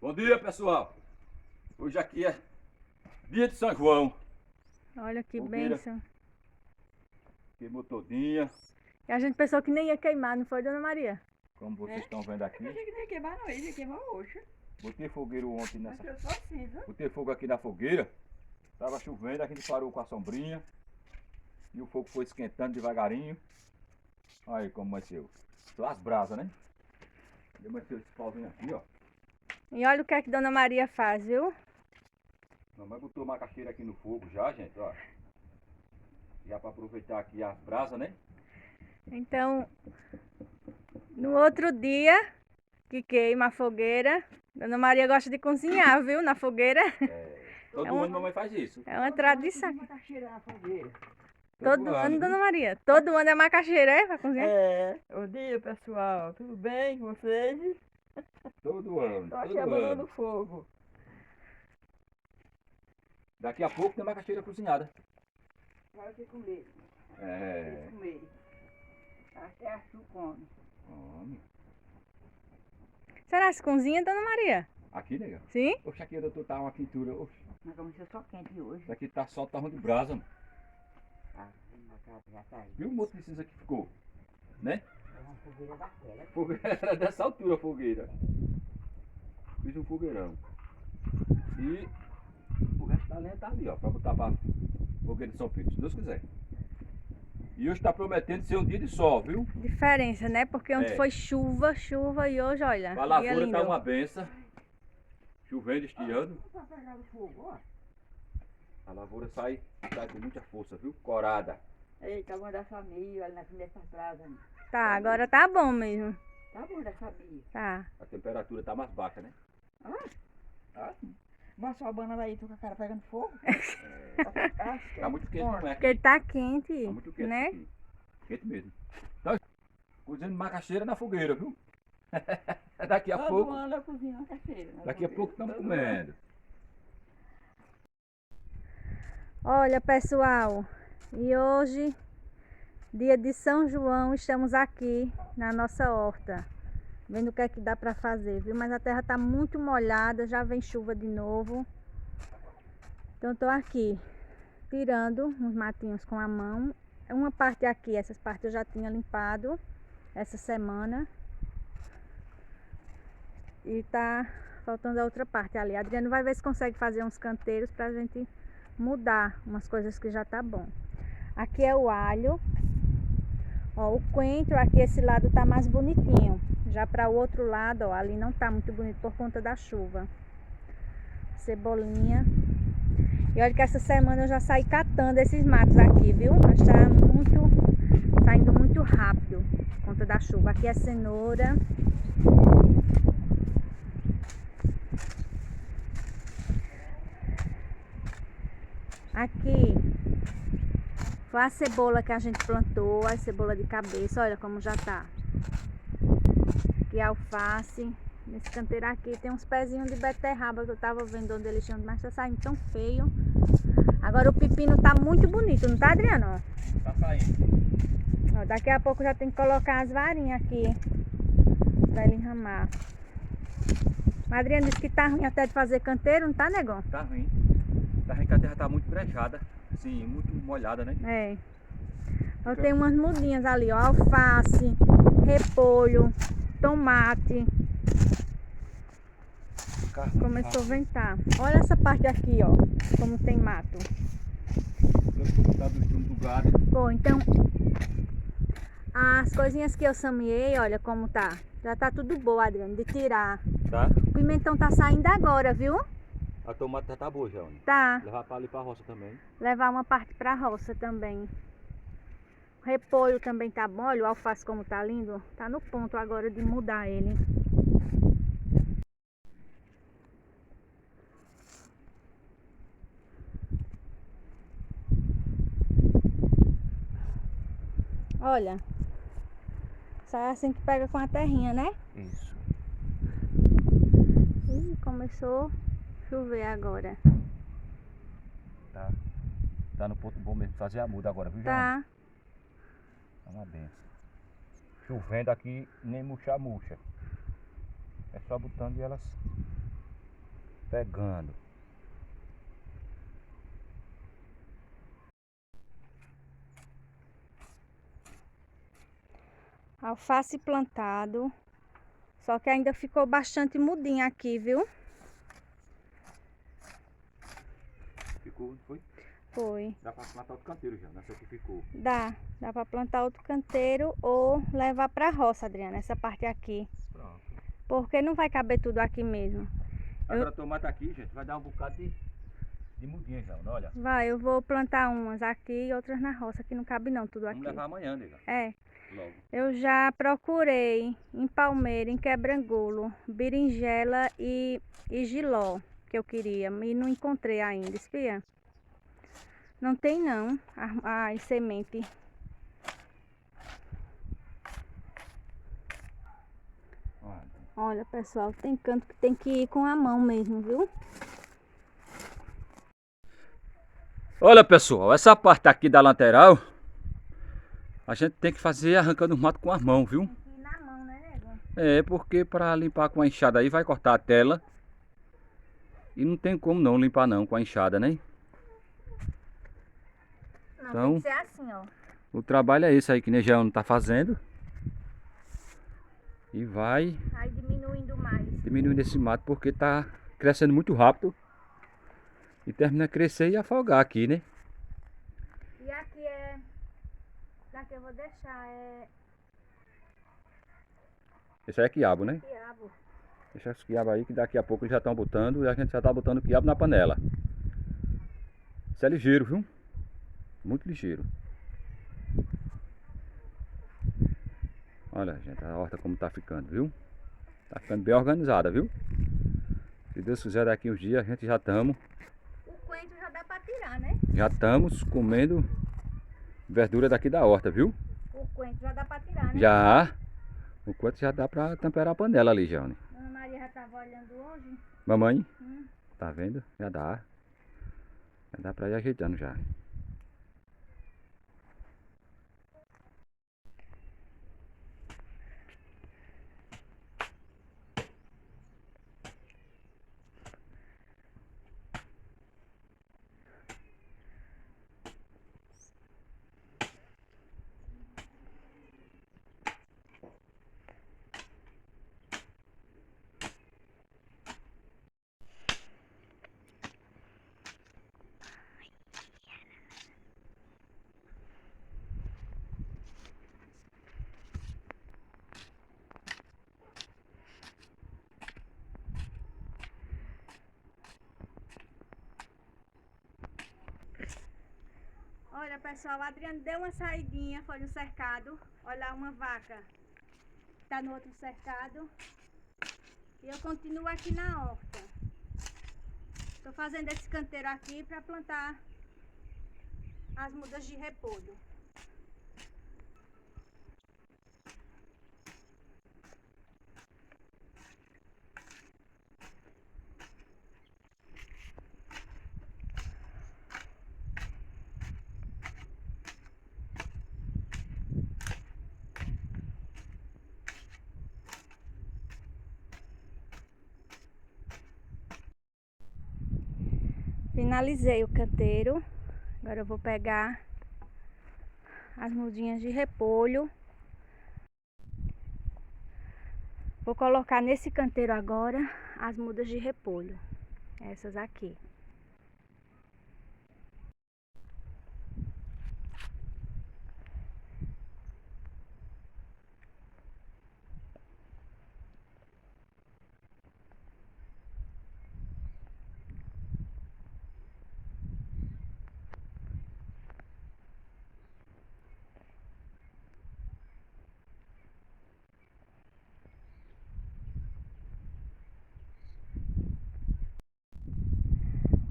Bom dia, pessoal. Hoje aqui é dia de São João. Olha que Fogueira. bênção. Queimou todinha, E a gente pensou que nem ia queimar, não foi, Dona Maria? como vocês estão vendo aqui. Eu achei que não ia queimar não, ele ia queimar hoje. Botei fogueiro ontem Mas nessa. eu só cinza. Botei fogo aqui na fogueira. Tava chovendo, a gente parou com a sombrinha. E o fogo foi esquentando devagarinho. Aí como amanheceu. Só as brasas, né? E amanheceu esse pauzinho aqui, ó. E olha o que é que Dona Maria faz, viu? Mamãe botou macaxeira aqui no fogo já, gente, ó. Já para aproveitar aqui as brasas, né? Então, no outro dia que queima a fogueira, Dona Maria gosta de cozinhar, viu? Na fogueira. Todo É uma- ano mamãe faz isso. É uma tradição. Uma caixeira na fogueira. Todo ano, viu? Dona Maria. Todo ano é macaxeira, é? Pra cozinhar? Bom dia pessoal, tudo bem com vocês? Todo ano, Tô aqui todo abanando ano. o fogo. Daqui a pouco tem macaxeira cozinhada. Agora tem que comer, É. tem que comer. Até a Chu come. Homem. Será que se cozinha, Dona Maria? Aqui, nega. Sim? Oxe, aqui doutor tá uma quentura. Oxe, Mas começou só quente hoje. isso aqui tá só tá ruim de brasa, mano. Ah, já tá aí. Viu o moço de cinza que ficou? Né? É uma fogueira daquela. Fogueira era dessa altura a fogueira. Fiz um fogueirão. E o resto da lenha tá ali, ó. Pra botar pra fogueira de São Pedro, se Deus quiser. E hoje tá prometendo ser um dia de sol, viu? Diferença, né? Porque ontem É. foi chuva, chuva e hoje, olha, A dia lavoura lindo. tá uma benção. Chovendo, estiando. Tá pegando fogo, ó. A lavoura sai com muita força, viu? Corada. Eita, bom dessa milho, olha nessas brasas. Tá, agora tá bom mesmo. Tá bom dessa milho. Tá. A temperatura tá mais baixa, né? Ah, mas só a banana aí, tô com a cara pegando fogo. Tá muito quente, não é? Porque tá quente, Tá muito quente né? aqui. Quente mesmo. Então, cozinhando macaxeira na fogueira, viu? Daqui a Todo pouco, ano eu cozinho uma caixeira. daqui a pouco estamos comendo. Olha, pessoal, e hoje, dia de São João, estamos aqui na nossa horta, vendo o que é que dá pra fazer, viu? Mas a terra tá muito molhada, já vem chuva de novo. Então tô aqui, tirando uns matinhos com a mão. Uma parte aqui, essas partes eu já tinha limpado essa semana. E tá faltando a outra parte ali. Adriano vai ver se consegue fazer uns canteiros pra gente mudar umas coisas que já tá bom. Aqui é o alho. Ó, o coentro aqui, esse lado tá mais bonitinho. Já para o outro lado, ó, ali não tá muito bonito por conta da chuva. Cebolinha. E olha que essa semana eu já saí catando esses matos aqui, viu? Mas tá indo muito rápido por conta da chuva. Aqui é cenoura. Aqui foi a cebola que a gente plantou, a cebola de cabeça, olha como já tá. Aqui é alface. Nesse canteiro aqui tem uns pezinhos de beterraba que eu tava vendo onde eles tinham, mas tá saindo tão feio. Agora o pepino tá muito bonito, não tá, Adriano? Tá saindo. Ó, daqui a pouco já tem que colocar as varinhas aqui pra ele enramar. Mas Adriano disse que tá ruim até de fazer canteiro, não tá, negão? Tá ruim. Tá ruim que a terra tá muito brejada. Assim, muito molhada, né? É. Eu tenho umas mudinhas ali, ó. Alface, repolho, tomate. Começou a ventar. Olha essa parte aqui, ó. Como tem mato. Tá do estrume do gado. Bom, então as coisinhas que eu semeei, olha como tá. Já tá tudo boa, Adriano, de tirar. Tá? O pimentão tá saindo agora, viu? A tomate já tá boa já, né? Tá. Levar pra ali pra roça também. Levar uma parte pra roça também. O repolho também tá bom. Olha o alface como tá lindo. Tá no ponto agora de mudar ele. Olha. Sai assim que pega com a terrinha, né? Isso. Ih, começou a chover agora. Tá. Tá no ponto bom mesmo. Fazer a muda agora, viu, João? Tá. Tá uma benção. Chovendo aqui, nem murcha. É só botando e elas pegando. Alface plantado. Só que ainda ficou bastante mudinha aqui, viu? Ficou, foi? Foi. Dá pra plantar outro canteiro já, nessa aqui ficou. Dá pra plantar outro canteiro ou levar pra roça, Adriana, essa parte aqui. Pronto. Porque não vai caber tudo aqui mesmo. Agora a tomate aqui, gente, vai dar um bocado de mudinha já, não olha? Vai, eu vou plantar umas aqui e outras na roça, que não cabe não, tudo aqui. Vamos levar amanhã, nega. É. Logo. Eu já procurei em palmeira, em quebrangulo, berinjela e jiló, que eu queria, e não encontrei ainda, espia. Não tem não, as semente. Olha, pessoal, tem canto que tem que ir com a mão mesmo, viu? Olha, pessoal, essa parte aqui da lateral, a gente tem que fazer arrancando o mato com as mãos, viu? Tem que ir na mão, né, nego? É, porque para limpar com a enxada aí vai cortar a tela. E não tem como não limpar não com a enxada, né? Não, Então, tem que ser assim, ó. o trabalho é esse aí que Nejeano tá fazendo. E vai Aí diminuindo mais. diminuindo esse mato porque tá crescendo muito rápido. E termina a crescer e afogar aqui, né? E aqui é... Daqui eu vou deixar, é... Esse aí é quiabo, né? quiabo. Deixa esse quiabo aí que daqui a pouco eles já estão botando e a gente já tá botando o quiabo na panela. Isso é ligeiro, viu? Muito ligeiro. Olha, gente, a horta como tá ficando, viu? Tá ficando bem organizada, viu? Se Deus quiser, daqui uns dias a gente já estamos Coentro já dá pra tirar, né? comendo verdura daqui da horta, viu? O coentro já dá pra tirar, né? Já. O quanto já dá pra temperar a panela ali, Johnny. Dona Maria já tava olhando hoje. Mamãe, tá vendo? Já dá. Já dá pra ir ajeitando já. Olha, pessoal, a Adriana deu uma saidinha, foi no cercado. Olha uma vaca. Tá no outro cercado. E eu continuo aqui na horta. Tô fazendo esse canteiro aqui para plantar as mudas de repolho. Finalizei o canteiro. Agora eu vou pegar as mudinhas de repolho. Vou colocar nesse canteiro agora as mudas de repolho. Essas aqui.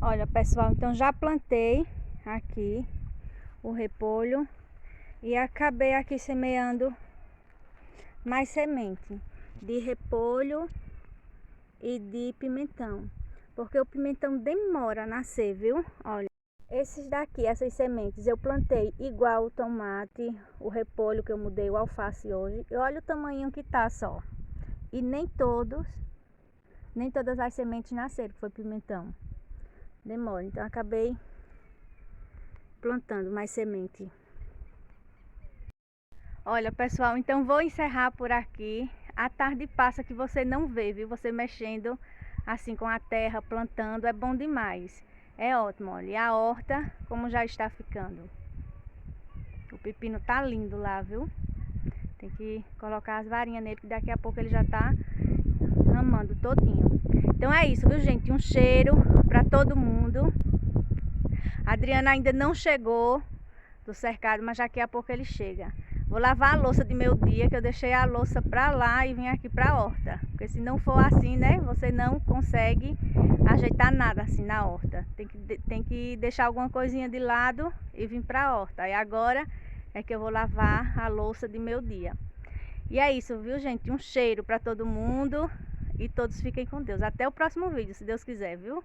Olha, pessoal, então já plantei aqui o repolho e acabei aqui semeando mais semente de repolho e de pimentão, porque o pimentão demora a nascer, viu? Olha, esses daqui, essas sementes eu plantei igual o tomate, o repolho que eu mudei, o alface hoje, e olha o tamanho que tá só. E nem todos nem todas as sementes nasceram, que foi pimentão. Demora, então acabei plantando mais semente. Olha, pessoal, então vou encerrar por aqui. A tarde passa que você não vê, viu? Você mexendo assim com a terra, plantando, é bom demais. É ótimo, olha. E a horta, como já está ficando. O pepino tá lindo lá, viu? Tem que colocar as varinhas nele, que daqui a pouco ele já tá ramando todinho. Então é isso, viu, gente? Um cheiro pra todo mundo. A Adriana ainda não chegou do cercado, mas daqui a pouco ele chega. Vou lavar a louça de meu dia, que eu deixei a louça pra lá e vim aqui pra horta. Porque se não for assim, né, você não consegue ajeitar nada assim na horta. Tem que deixar alguma coisinha de lado e vir pra horta. E agora é que eu vou lavar a louça de meu dia. E é isso, viu, gente? Um cheiro pra todo mundo e todos fiquem com Deus. Até o próximo vídeo, se Deus quiser, viu?